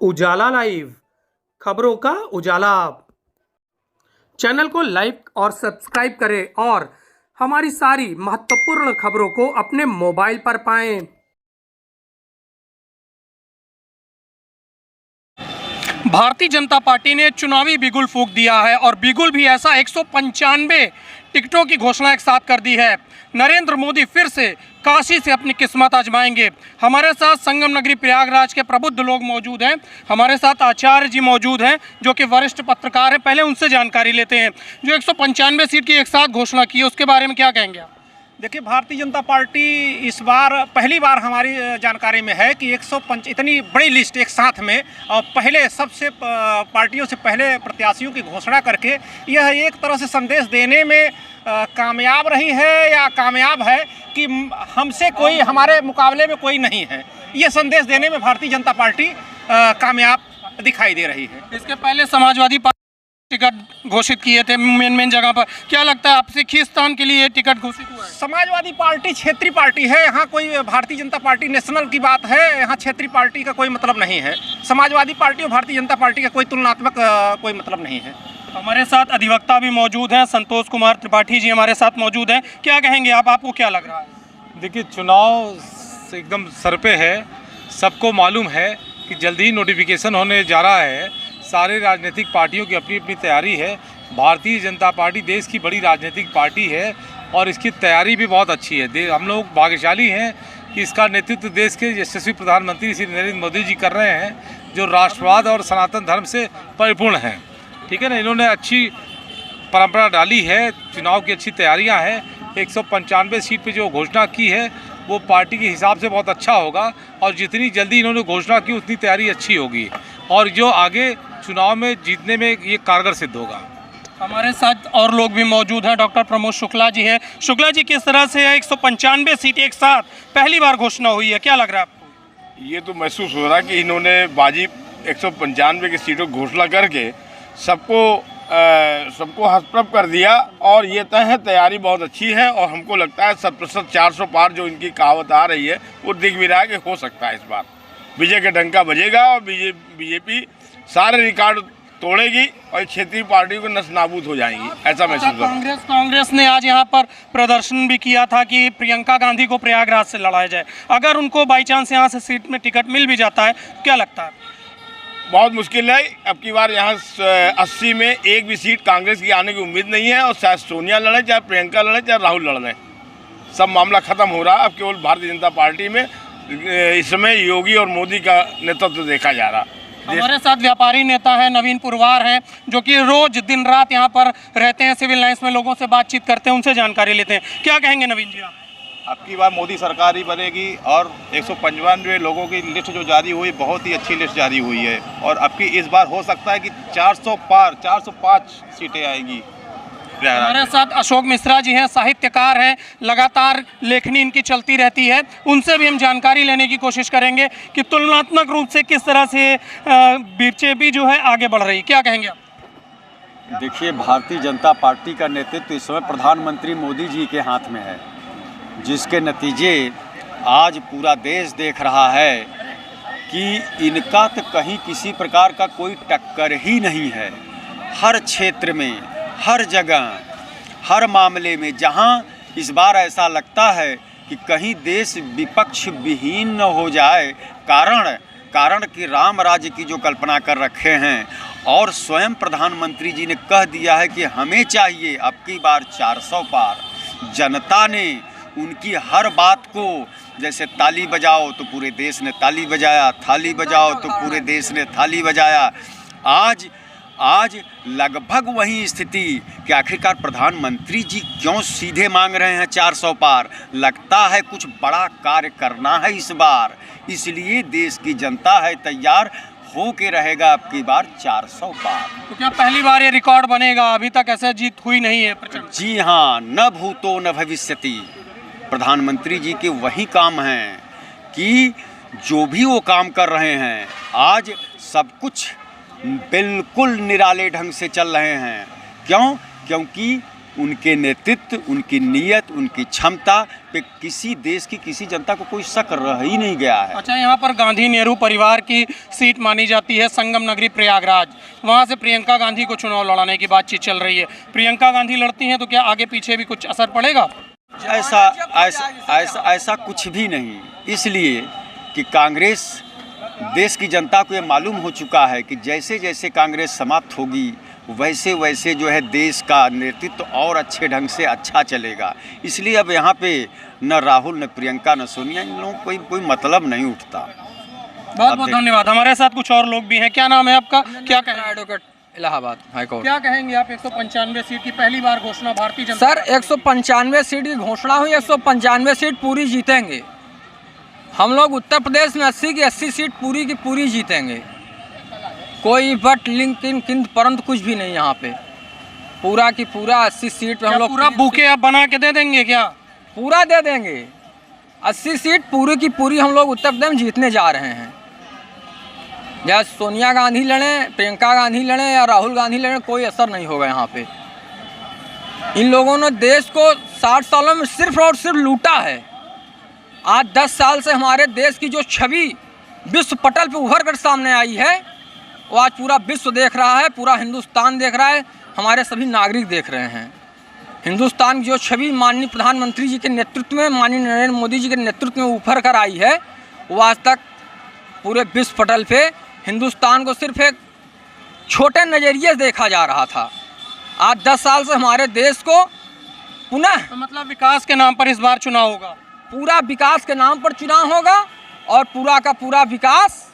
उजाला live खबरों का उजाला। Channel को लाइक और सब्सक्राइब करें और हमारी सारी महत्वपूर्ण खबरों को अपने मोबाइल पर पाएं। भारतीय जनता पार्टी ने चुनावी बिगुल फूंक दिया है और बिगुल भी ऐसा 195 टिकटों की घोषणा एक साथ कर दी है। नरेंद्र मोदी फिर से काशी से अपनी किस्मत आजमाएंगे। हमारे साथ संगम नगरी प्रयागराज के प्रबुद्ध लोग मौजूद हैं। हमारे साथ आचार्य जी मौजूद हैं जो कि वरिष्ठ पत्रकार हैं। पहले उनसे जानकारी लेते हैं। जो 195 सीट की एक साथ घोषणा की है उसके बारे में क्या कहेंगे आप? देखिए, भारतीय जनता पार्टी इस बार पहली बार हमारी जानकारी में है कि 105 इतनी बड़ी लिस्ट एक साथ में और पहले सबसे पार्टियों से पहले प्रत्याशियों की घोषणा करके यह एक तरह से संदेश देने में कामयाब रही है या कामयाब है कि हमसे कोई हमारे मुकाबले में कोई नहीं है। ये संदेश देने में भारतीय जनता पार्टी कामयाब दिखाई दे रही है। इसके पहले समाजवादी पार्टी टिकट घोषित किए थे मेन जगह पर। क्या लगता है आपसे खींचतान के लिए टिकट घोषित हुआ है? समाजवादी पार्टी क्षेत्रीय पार्टी है। यहाँ कोई भारतीय जनता पार्टी नेशनल की बात है, यहाँ क्षेत्रीय पार्टी का कोई मतलब नहीं है। समाजवादी पार्टी और भारतीय जनता पार्टी का कोई तुलनात्मक कोई मतलब नहीं है। हमारे साथ अधिवक्ता भी मौजूद हैं। संतोष कुमार त्रिपाठी जी हमारे साथ मौजूद हैं। क्या कहेंगे आप? आपको क्या लग रहा है? देखिए, चुनाव एकदम सर पे है। सबको मालूम है कि जल्दी ही नोटिफिकेशन होने जा रहा है। सारे राजनीतिक पार्टियों की अपनी अपनी तैयारी है। भारतीय जनता पार्टी देश की बड़ी राजनीतिक पार्टी है और इसकी तैयारी भी बहुत अच्छी है। हम लोग भाग्यशाली हैं कि इसका नेतृत्व देश के यशस्वी प्रधानमंत्री श्री नरेंद्र मोदी जी कर रहे हैं, जो राष्ट्रवाद और सनातन धर्म से परिपूर्ण हैं। ठीक है ना, इन्होंने अच्छी परंपरा डाली है, चुनाव की अच्छी तैयारियां हैं। 195 सीट पे जो घोषणा की है वो पार्टी के हिसाब से बहुत अच्छा होगा और जितनी जल्दी इन्होंने घोषणा की उतनी तैयारी अच्छी होगी और जो आगे चुनाव में जीतने में ये कारगर सिद्ध होगा। हमारे साथ और लोग भी मौजूद हैं। डॉक्टर प्रमोद शुक्ला जी हैं। शुक्ला जी, किस तरह से 195 सीट एक साथ पहली बार घोषणा हुई है, क्या लग रहा है आपको? ये तो महसूस हो रहा है कि इन्होंने बाजी 195 की सीटों की घोषणा करके सबको हस्तप्रभ कर दिया और ये तय है तैयारी बहुत अच्छी है और हमको लगता है 100% 400 पार जो इनकी कहावत आ रही है वो दिख भी रहा है कि हो सकता है इस बार विजय का डंका बजेगा और बीजेपी सारे रिकॉर्ड तोड़ेगी और क्षेत्रीय पार्टियों को नस्तानाबूद हो जाएंगी, ऐसा महसूस हो रहा है। कांग्रेस ने आज यहाँ पर प्रदर्शन भी किया था कि प्रियंका गांधी को प्रयागराज से लड़ाया जाए। अगर उनको बाई चांस यहाँ से सीट में टिकट मिल भी जाता है तो क्या लगता है? बहुत मुश्किल है। अब की बार यहाँ 80 में एक भी सीट कांग्रेस की आने की उम्मीद नहीं है और चाहे सोनिया लड़े, चाहे प्रियंका लड़े, चाहे राहुल लड़े, सब मामला खत्म हो रहा है। अब केवल भारतीय जनता पार्टी में इस समय योगी और मोदी का नेतृत्व देखा जा रहा। हमारे साथ व्यापारी नेता हैं, नवीन पुरवार हैं, जो कि रोज दिन रात यहाँ पर रहते हैं, सिविल लाइंस में लोगों से बातचीत करते हैं, उनसे जानकारी लेते हैं। क्या कहेंगे नवीन जी आप? अब की बार मोदी सरकार ही बनेगी और 195 लोगों की लिस्ट जो जारी हुई बहुत ही अच्छी लिस्ट जारी हुई है और अब की इस बार हो सकता है कि 400 पार 405 सीटें आएंगी। हमारे साथ अशोक मिश्रा जी हैं, साहित्यकार हैं, लगातार लेखनी इनकी चलती रहती है। उनसे भी हम जानकारी लेने की कोशिश करेंगे कि तुलनात्मक रूप से किस तरह से बीजेपी जो है आगे बढ़ रही। क्या कहेंगे आप? देखिए, भारतीय जनता पार्टी का नेतृत्व इस समय प्रधानमंत्री मोदी जी के हाथ में है, जिसके नतीजे आज पूरा देश देख रहा है कि इनका तो कहीं किसी प्रकार का कोई टक्कर ही नहीं है। हर क्षेत्र में, हर जगह, हर मामले में जहां इस बार ऐसा लगता है कि कहीं देश विपक्ष विहीन न हो जाए, कारण कि राम राज्य की जो कल्पना कर रखे हैं और स्वयं प्रधानमंत्री जी ने कह दिया है कि हमें चाहिए अब की बार 400 पार। जनता ने उनकी हर बात को, जैसे ताली बजाओ तो पूरे देश ने ताली बजाया, थाली बजाओ तो पूरे देश ने थाली बजाया। आज लगभग वही स्थिति कि आखिरकार प्रधानमंत्री जी क्यों सीधे मांग रहे हैं 400 पार। लगता है कुछ बड़ा कार्य करना है इस बार, इसलिए देश की जनता है तैयार हो के रहेगा अब की बार 400 पार। तो क्या पहली बार ये रिकॉर्ड बनेगा? अभी तक ऐसे जीत हुई नहीं है। जी हाँ, न भूतो न भविष्यति। प्रधानमंत्री जी के वही काम हैं कि जो भी वो काम कर रहे हैं आज सब कुछ बिल्कुल निराले ढंग से चल रहे हैं। क्योंकि उनके नेतृत्व, उनकी नीयत, उनकी क्षमता पे किसी देश की किसी जनता को कोई शक रह ही नहीं गया है। अच्छा, यहाँ पर गांधी नेहरू परिवार की सीट मानी जाती है संगम नगरी प्रयागराज, वहाँ से प्रियंका गांधी को चुनाव लड़ाने की बातचीत चल रही है। प्रियंका गांधी लड़ती हैं तो क्या आगे पीछे भी कुछ असर पड़ेगा? ऐसा कुछ भी नहीं, इसलिए कि कांग्रेस, देश की जनता को ये मालूम हो चुका है कि जैसे जैसे कांग्रेस समाप्त होगी वैसे वैसे जो है देश का नेतृत्व और अच्छे ढंग से अच्छा चलेगा। इसलिए अब यहाँ पे न राहुल, न प्रियंका, न सोनिया, इन लोगों को कोई मतलब नहीं उठता। बहुत बहुत धन्यवाद। हमारे साथ कुछ और लोग भी हैं। क्या नाम है आपका? क्या कहें? Advocate Allahabad high court. क्या कहेंगे आप? 195 सीट की पहली बार घोषणा भारतीय जनता सर 195 सीट की घोषणा हुई, 195 सीट पूरी जीतेंगे हम लोग। उत्तर प्रदेश में 80 की 80 सीट पूरी की पूरी जीतेंगे, कोई बट लिंक परंतु कुछ भी नहीं। यहाँ पे पूरा की पूरा 80 सीट पे हम लोग पूरा बुके आप बना के दे देंगे क्या? पूरा दे देंगे। 80 सीट पूरी की पूरी हम लोग उत्तर प्रदेश में जीतने जा रहे हैं। या सोनिया गांधी लड़ें, प्रियंका गांधी लड़ें या राहुल गांधी लड़ें, कोई असर नहीं होगा यहाँ पे। इन लोगों ने देश को 60 सालों में सिर्फ और सिर्फ लूटा है। आज 10 साल से हमारे देश की जो छवि विश्व पटल पे उभर कर सामने आई है, वो आज पूरा विश्व देख रहा है, पूरा हिंदुस्तान देख रहा है, हमारे सभी नागरिक देख रहे हैं। हिंदुस्तान की जो छवि माननीय प्रधानमंत्री जी के नेतृत्व में, माननीय नरेंद्र मोदी जी के नेतृत्व में उभर कर आई है, वो आज तक पूरे विश्व पटल पे हिंदुस्तान को सिर्फ एक छोटे नज़रिए से देखा जा रहा था। आज 10 साल से हमारे देश को पुनः, तो मतलब विकास के नाम पर इस बार चुनाव होगा? पूरा विकास के नाम पर चुनाव होगा और पूरा का पूरा विकास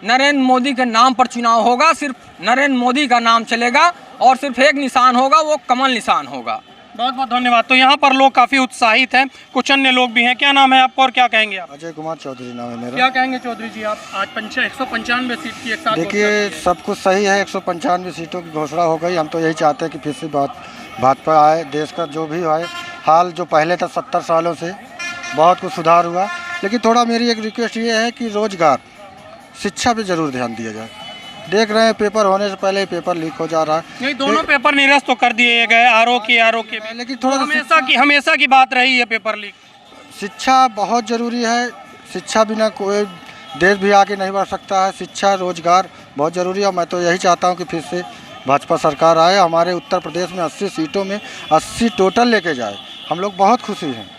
नरेंद्र मोदी के नाम पर चुनाव होगा। सिर्फ नरेंद्र मोदी का नाम चलेगा और सिर्फ एक निशान होगा, वो कमल निशान होगा। बहुत बहुत धन्यवाद। तो यहाँ पर लोग काफ़ी उत्साहित हैं, कुछ अन्य लोग भी हैं। क्या नाम है आपका और क्या कहेंगे आप? अजय कुमार चौधरी नाम है मेरा। क्या कहेंगे चौधरी जी आप? आज 195 सीट की एक साथ देखिए, सब कुछ सही है। 195 सीटों की घोषणा हो गई। हम तो यही चाहते हैं कि फिर से भाजपा आए। देश का जो भी आए, हाल जो पहले था 70 सालों से बहुत कुछ सुधार हुआ। लेकिन थोड़ा मेरी एक रिक्वेस्ट ये है कि रोजगार, शिक्षा पे जरूर ध्यान दिया जाए। देख रहे हैं पेपर होने से पहले ही पेपर लीक हो जा रहा है। नहीं, दोनों पेपर निरस्त तो कर दिए गए, आरओ के लेकिन थोड़ा हमेशा की बात रही है पेपर लीक। शिक्षा बहुत ज़रूरी है। शिक्षा बिना कोई देश भी आगे नहीं बढ़ सकता है। शिक्षा, रोजगार बहुत ज़रूरी है। मैं तो यही चाहता हूँ कि फिर से भाजपा सरकार आए, हमारे उत्तर प्रदेश में 80 सीटों में 80 टोटल लेके जाए। हम लोग बहुत खुशी हैं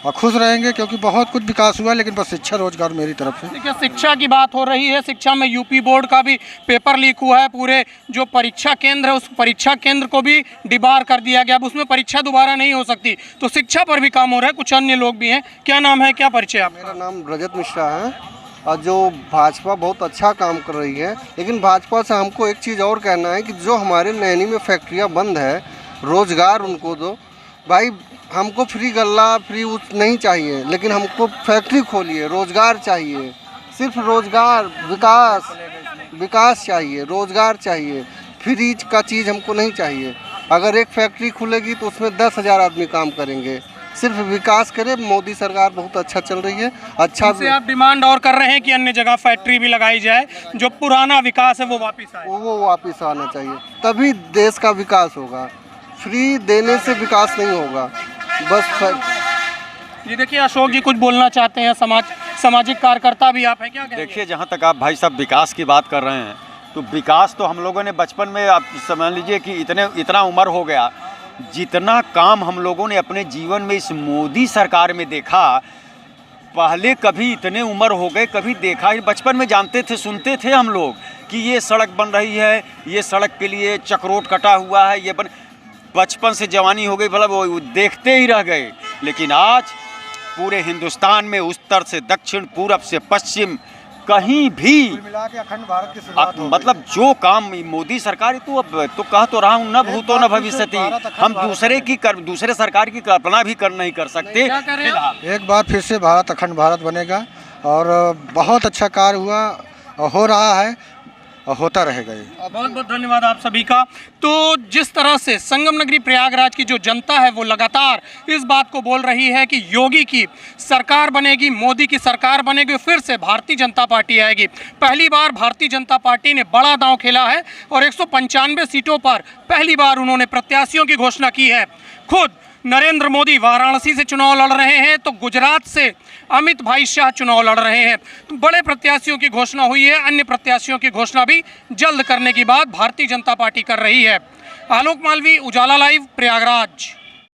और खुश रहेंगे क्योंकि बहुत कुछ विकास हुआ। लेकिन बस शिक्षा, रोजगार मेरी तरफ से। देखिए, शिक्षा की बात हो रही है। शिक्षा में यूपी बोर्ड का भी पेपर लीक हुआ है। पूरे जो परीक्षा केंद्र है, उस परीक्षा केंद्र को भी डिबार कर दिया गया। अब उसमें परीक्षा दोबारा नहीं हो सकती। तो शिक्षा पर भी काम हो रहा है। कुछ अन्य लोग भी हैं। क्या नाम है, क्या परिचय आप? मेरा नाम रजत मिश्रा है। और जो भाजपा बहुत अच्छा काम कर रही है, लेकिन भाजपा से हमको एक चीज़ और कहना है कि जो हमारे नैनी में फैक्ट्रियाँ बंद है, रोज़गार उनको दो। भाई, हमको फ्री गल्ला फ्री नहीं चाहिए, लेकिन हमको फैक्ट्री खोलिए, रोज़गार चाहिए। सिर्फ रोज़गार, विकास चाहिए, रोज़गार चाहिए। फ्री का चीज़ हमको नहीं चाहिए। अगर एक फैक्ट्री खुलेगी तो उसमें 10,000 आदमी काम करेंगे। सिर्फ विकास करे। मोदी सरकार बहुत अच्छा चल रही है। अच्छा से आप डिमांड और कर रहे हैं कि अन्य जगह फैक्ट्री भी लगाई जाए, जो पुराना विकास है वो वापस आए। वो वापस आना चाहिए, तभी देश का विकास होगा। फ्री देने से विकास नहीं होगा। बस जी, देखिए, अशोक जी कुछ बोलना चाहते हैं। सामाजिक कार्यकर्ता भी आप हैं, क्या कहेंगे? देखिए, जहाँ तक आप भाई साहब विकास की बात कर रहे हैं, तो विकास तो हम लोगों ने बचपन में, आप समझ लीजिए कि इतना उम्र हो गया, जितना काम हम लोगों ने अपने जीवन में इस मोदी सरकार में देखा, पहले कभी इतने उम्र हो गए कभी देखा ही। बचपन में जानते थे, सुनते थे हम लोग कि ये सड़क बन रही है, ये सड़क के लिए चक्रोट कटा हुआ है, ये बचपन से जवानी हो गई, मतलब वो देखते ही रह गए। लेकिन आज पूरे हिंदुस्तान में उत्तर से दक्षिण, पूरब से पश्चिम, कहीं भी मिला के अखंड भारत की शुरुआत हो गई। मतलब जो काम मोदी सरकार, तो अब तो कह तो रहा हूँ, न भूतो न भविष्यति। हम दूसरे सरकार की कल्पना भी नहीं कर सकते। एक बार फिर से भारत अखंड भारत बनेगा और बहुत अच्छा कार्य हुआ और हो रहा है। और होता रहेगा ये। बहुत बहुत धन्यवाद आप सभी का। तो जिस तरह से संगम नगरी प्रयागराज की जो जनता है वो लगातार इस बात को बोल रही है कि योगी की सरकार बनेगी, मोदी की सरकार बनेगी, फिर से भारतीय जनता पार्टी आएगी। पहली बार भारतीय जनता पार्टी ने बड़ा दांव खेला है और 195 सीटों पर पहली बार उन्होंने प्रत्याशियों की घोषणा की है। खुद नरेंद्र मोदी वाराणसी से चुनाव लड़ रहे हैं तो गुजरात से अमित भाई शाह चुनाव लड़ रहे हैं। तो बड़े प्रत्याशियों की घोषणा हुई है, अन्य प्रत्याशियों की घोषणा भी जल्द करने की बात भारतीय जनता पार्टी कर रही है। आलोक मालवी, उजाला लाइव, प्रयागराज।